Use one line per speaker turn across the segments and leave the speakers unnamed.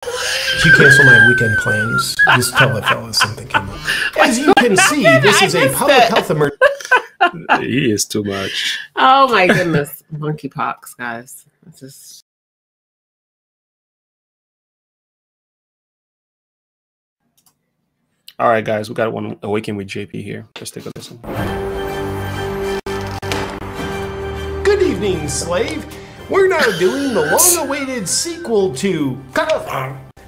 If you cancel my weekend plans, just tell the fellas something came up. As you can see, this is a public health emergency.
He is too much.
Oh my goodness. Monkeypox, guys. It's just...
All right, guys, we got one Awaken with JP here. Let's take a listen.
Good evening, slave. We're now doing the long-awaited sequel to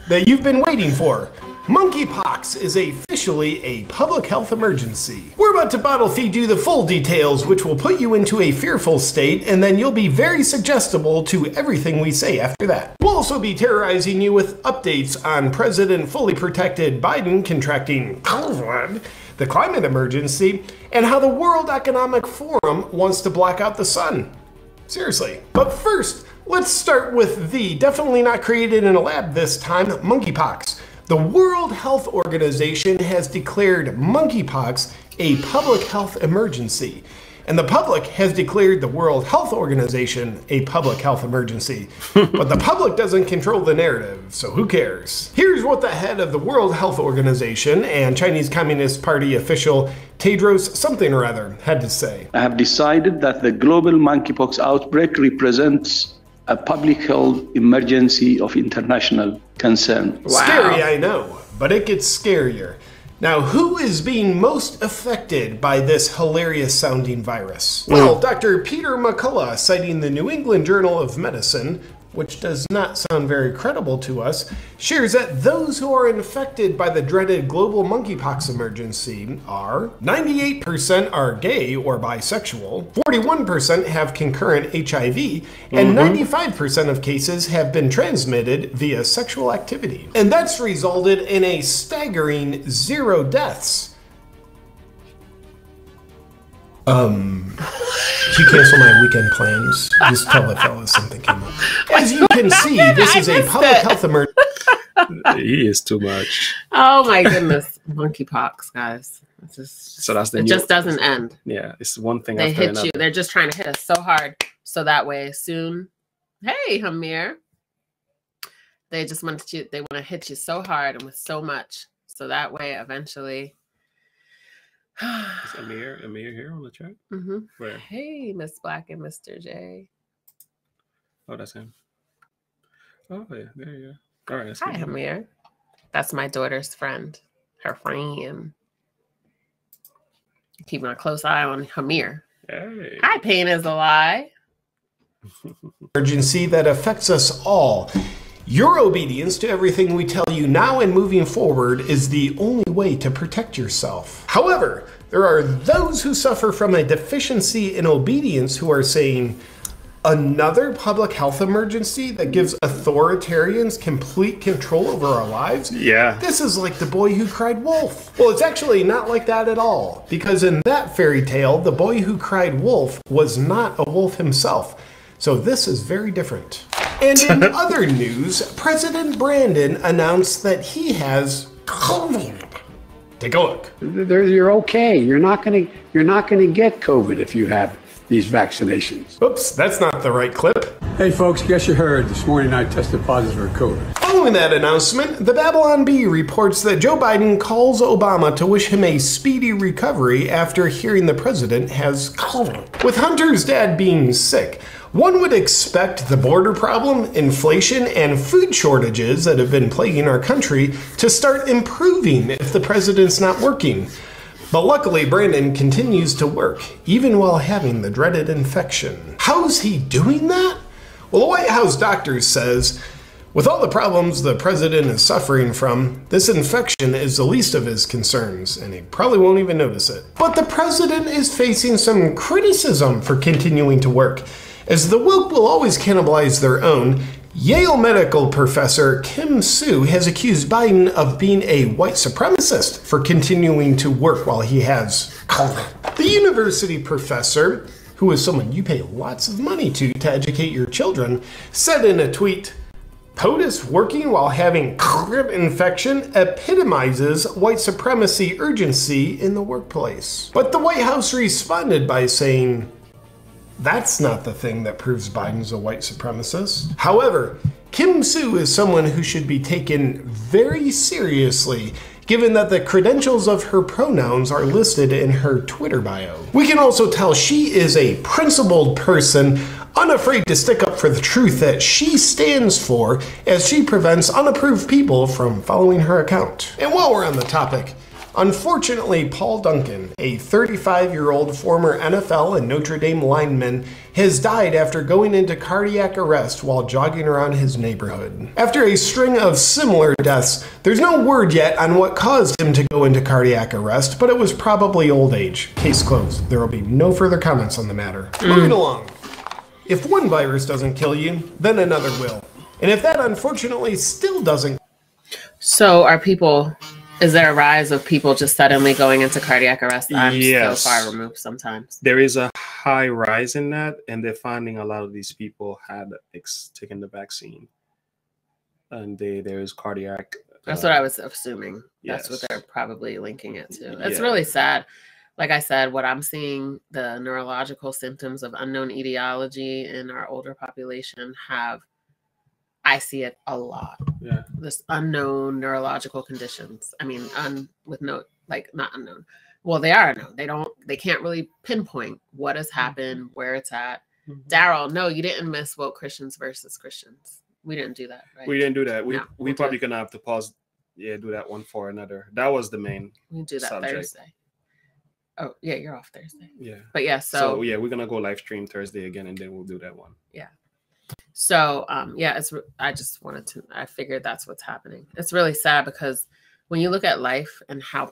that you've been waiting for. Monkeypox is officially a public health emergency. We're about to bottle feed you the full details, which will put you into a fearful state, and then you'll be very suggestible to everything we say after that. We'll also be terrorizing you with updates on President Fully Protected Biden contracting COVID, the climate emergency, and how the World Economic Forum wants to block out the sun. Seriously. But first, let's start with the definitely not created in a lab this time, monkeypox. The World Health Organization has declared monkeypox a public health emergency. And the public has declared the World Health Organization a public health emergency. But the public doesn't control the narrative, so who cares? Here's what the head of the World Health Organization and Chinese Communist Party official Tedros something or other had to say.
I have decided that the global monkeypox outbreak represents a public health emergency of international concern.
Wow. Scary, I know, but it gets scarier. Now, who is being most affected by this hilarious sounding virus? Well, Dr. Peter McCullough, citing the New England Journal of Medicine, which does not sound very credible to us, shares that those who are infected by the dreaded global monkeypox emergency are 98% are gay or bisexual, 41% have concurrent HIV, and 95% of cases have been transmitted via sexual activity. And that's resulted in a staggering 0 deaths. If you cancel my weekend plans, just tell the fellas something came up. As you can see, this is a public health emergency.
He is too much.
Oh my goodness. Monkeypox, guys. It's just,
so that's the
it just doesn't end.
Yeah, it's one thing
they
after
hit
another.
you. They're just trying to hit us so hard. So that way soon, hey, Hamir. They just want to, they want to hit you so hard and with so much. So that way eventually.
Is Amir here on the chat? Where?
Hey, Miss Black and Mr. J.
Oh, that's him. Oh, yeah, there you go. All right.
Hi, Amir. That's my daughter's friend. Her friend. Keeping a close eye on Hamir.
Hey.
Hi, Pain is a Lie.
Emergency that affects us all. Your obedience to everything we tell you now and moving forward is the only way to protect yourself. However, there are those who suffer from a deficiency in obedience who are saying, another public health emergency that gives authoritarians complete control over our lives?
Yeah.
This is like the boy who cried wolf. Well, it's actually not like that at all, because in that fairy tale, the boy who cried wolf was not a wolf himself. So this is very different. And in other news, President Brandon announced that he has COVID. Take a look.
You're okay. You're not gonna get COVID if you have these vaccinations.
Oops, that's not the right clip.
Hey folks, guess you heard this morning I tested positive for COVID.
Following that announcement, the Babylon Bee reports that Joe Biden calls Obama to wish him a speedy recovery after hearing the president has COVID. With Hunter's dad being sick, one would expect the border problem, inflation, and food shortages that have been plaguing our country to start improving if the president's not working. But luckily, Brandon continues to work, even while having the dreaded infection. How's he doing that? Well, the White House doctor says, with all the problems the president is suffering from, this infection is the least of his concerns, and he probably won't even notice it. But the president is facing some criticism for continuing to work. As the woke will always cannibalize their own, Yale medical professor Kim Sue has accused Biden of being a white supremacist for continuing to work while he has COVID. The university professor, who is someone you pay lots of money to educate your children, said in a tweet, POTUS working while having COVID infection epitomizes white supremacy urgency in the workplace. But the White House responded by saying, that's not the thing that proves Biden's a white supremacist. However, Kim Soo is someone who should be taken very seriously, given that the credentials of her pronouns are listed in her Twitter bio. We can also tell she is a principled person, unafraid to stick up for the truth that she stands for, as she prevents unapproved people from following her account. And while we're on the topic, unfortunately, Paul Duncan, a 35-year-old former NFL and Notre Dame lineman, has died after going into cardiac arrest while jogging around his neighborhood. After a string of similar deaths, there's no word yet on what caused him to go into cardiac arrest, but it was probably old age. Case closed. There will be no further comments on the matter. Moving along. If one virus doesn't kill you, then another will. And if that unfortunately still doesn't...
So is there a rise of people just suddenly going into cardiac arrest? I'm still far removed sometimes.
There is a high rise in that, and they're finding a lot of these people had taken the vaccine. And there is cardiac...
That's what I was assuming.
Yes.
That's what they're probably linking it to. It's really sad. Like I said, what I'm seeing, the neurological symptoms of unknown etiology in our older population I see it a lot.
Yeah.
This unknown neurological conditions. I mean, not unknown. Well, they are unknown. They can't really pinpoint what has happened, where it's at. Mm-hmm. Daryl, no, you didn't miss woke Christians versus Christians. We didn't do that, right?
We didn't do that.
No,
we probably gonna have to pause. Yeah, do that one for another. That was the main.
We do that
subject.
Thursday. Oh, yeah, you're off Thursday.
Yeah.
But yeah, so
yeah, we're gonna go live stream Thursday again, and then we'll do that one.
Yeah. So I figured that's what's happening. It's really sad because when you look at life and how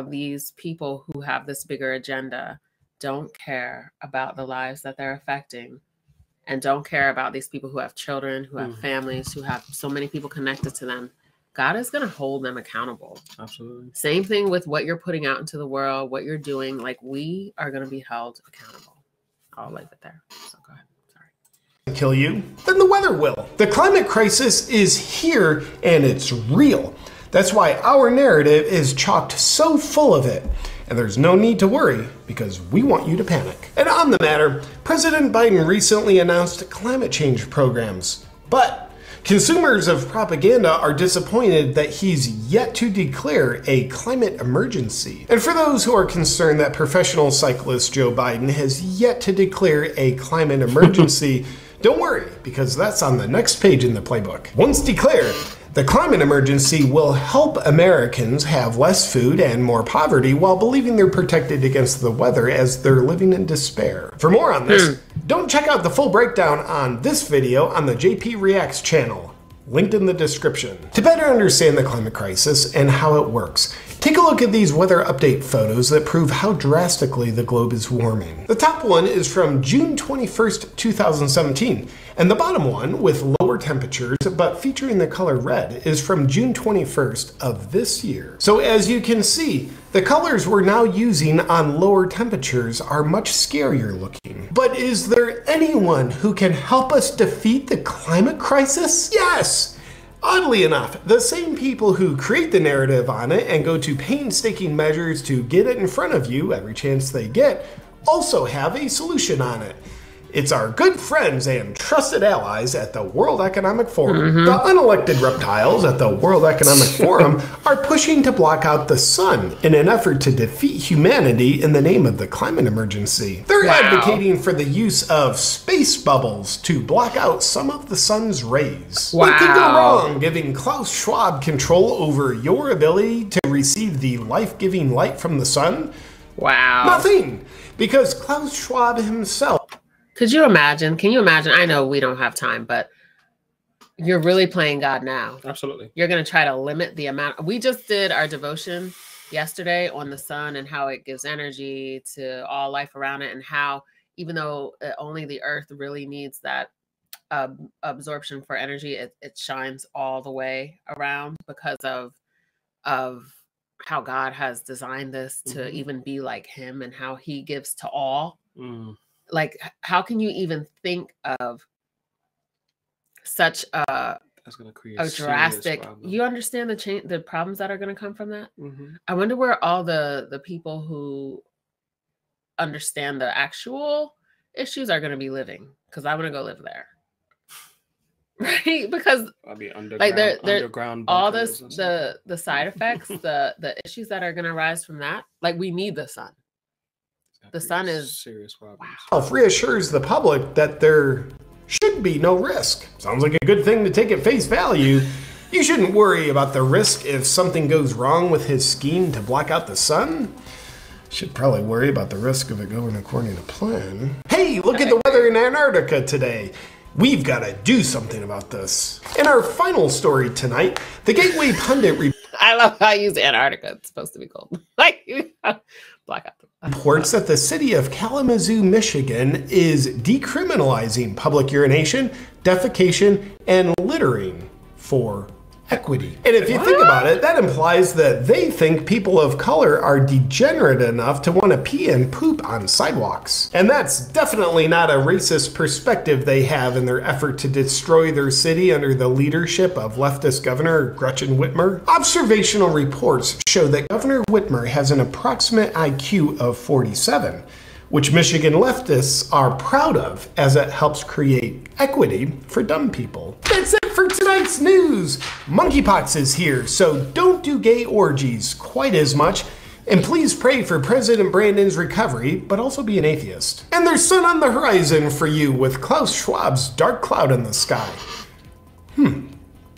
these people who have this bigger agenda don't care about the lives that they're affecting, and don't care about these people who have children, who have families, who have so many people connected to them, God is going to hold them accountable.
Absolutely.
Same thing with what you're putting out into the world, what you're doing. Like, we are going to be held accountable. I'll leave it there. So go ahead. Sorry.
Kill you, then the weather will. The climate crisis is here and it's real. That's why our narrative is chocked so full of it. And there's no need to worry because we want you to panic. And on the matter, President Biden recently announced climate change programs. But consumers of propaganda are disappointed that he's yet to declare a climate emergency. And for those who are concerned that professional cyclist Joe Biden has yet to declare a climate emergency, don't worry, because that's on the next page in the playbook. Once declared, the climate emergency will help Americans have less food and more poverty while believing they're protected against the weather as they're living in despair. For more on this, don't check out the full breakdown on this video on the JP Reacts channel, linked in the description. To better understand the climate crisis and how it works, take a look at these weather update photos that prove how drastically the globe is warming. The top one is from June 21st, 2017, and the bottom one, with lower temperatures but featuring the color red, is from June 21st of this year. So as you can see, the colors we're now using on lower temperatures are much scarier looking. But is there anyone who can help us defeat the climate crisis? Yes! Oddly enough, the same people who create the narrative on it and go to painstaking measures to get it in front of you every chance they get also have a solution on it. It's our good friends and trusted allies at the World Economic Forum. The unelected reptiles at the World Economic Forum are pushing to block out the sun in an effort to defeat humanity in the name of the climate emergency. They're advocating for the use of space bubbles to block out some of the sun's rays. What could go wrong giving Klaus Schwab control over your ability to receive the life-giving light from the sun?
Wow.
Nothing, because Klaus Schwab himself.
Could you imagine? Can you imagine? I know we don't have time, but you're really playing God now.
Absolutely.
You're going to try to limit the amount. We just did our devotion yesterday on the sun and how it gives energy to all life around it, and how even though only the earth really needs that absorption for energy, it shines all the way around because of how God has designed this to even be like him and how he gives to all. Like, how can you even think of such
that's going to create
a drastic problem. You understand the problems that are going to come from that? I wonder where all the people who understand the actual issues are going to be living, because I want to go live there. right? Because
I'll be underground,
like they're
underground
all
bunkers
this
or
the side effects, the issues that are going to arise from that. Like we need the sun. The sun is
serious problems.
Health reassures the public that there should be no risk. Sounds like a good thing to take at face value. You shouldn't worry about the risk if something goes wrong with his scheme to block out the sun. Should probably worry about the risk of it going according to plan. Hey, look at the weather in Antarctica today. We've got to do something about this. In our final story tonight, the Gateway Pundit
I love how I use Antarctica. It's supposed to be cold. Like black out.
Reports that the city of Kalamazoo, Michigan is decriminalizing public urination, defecation, and littering for equity. And if you think about it, that implies that they think people of color are degenerate enough to want to pee and poop on sidewalks. And that's definitely not a racist perspective they have in their effort to destroy their city under the leadership of leftist Governor Gretchen Whitmer. Observational reports show that Governor Whitmer has an approximate IQ of 47, which Michigan leftists are proud of as it helps create equity for dumb people. That's it for tonight's news. Monkeypox is here, so don't do gay orgies quite as much. And please pray for President Brandon's recovery, but also be an atheist. And there's sun on the horizon for you with Klaus Schwab's dark cloud in the sky.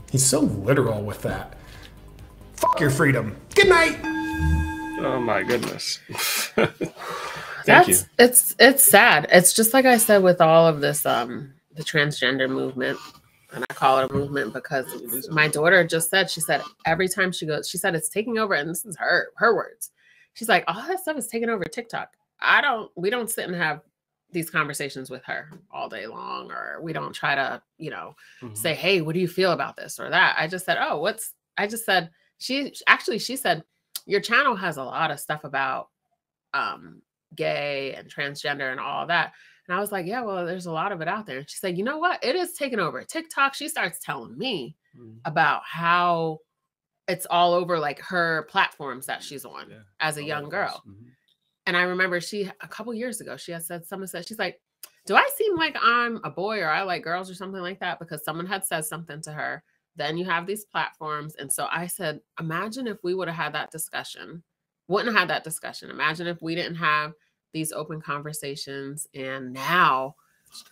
He's so literal with that. Fuck your freedom. Good night.
Oh my goodness.
It's sad. It's just like I said with all of this, the transgender movement. And I call it a movement because my daughter just said, she said, every time she goes, she said, it's taking over. And this is her words. She's like, all that stuff is taking over TikTok. We don't sit and have these conversations with her all day long, or we don't try to, say, hey, what do you feel about this or that? I just said, she said, your channel has a lot of stuff about, gay and transgender and all that. And I was like, yeah, well, there's a lot of it out there. And she said, you know what? It is taking over TikTok. She starts telling me about how it's all over like her platforms that she's on as a young girl. And I remember a couple years ago, she had said, she's like, do I seem like I'm a boy or I like girls or something like that? Because someone had said something to her. Then you have these platforms. And so I said, imagine if we would have had that discussion. Wouldn't have had that discussion. Imagine if we didn't have these open conversations. And now,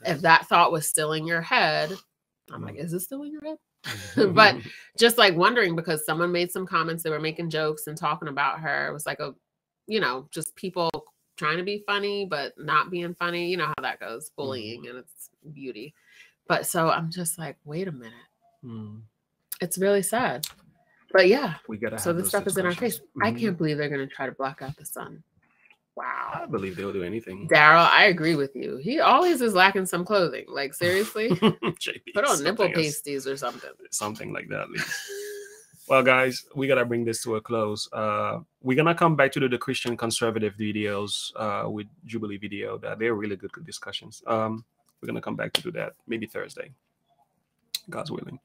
if that thought was still in your head, I'm like, is it still in your head? But just like wondering, because someone made some comments, they were making jokes and talking about her. It was like just people trying to be funny, but not being funny. You know how that goes, bullying and it's beauty. But so I'm just like, wait a minute. It's really sad. But yeah, so this stuff is in our face. I can't believe they're going to try to block out the sun. Wow.
I believe they'll do anything.
Daryl, I agree with you. He always is lacking some clothing. Like, seriously? Put on nipple pasties or something.
Something like that, at least. Well, guys, we got to bring this to a close. We're going to come back to the Christian conservative videos with Jubilee video. They're really good discussions. We're going to come back to do that maybe Thursday. God's willing.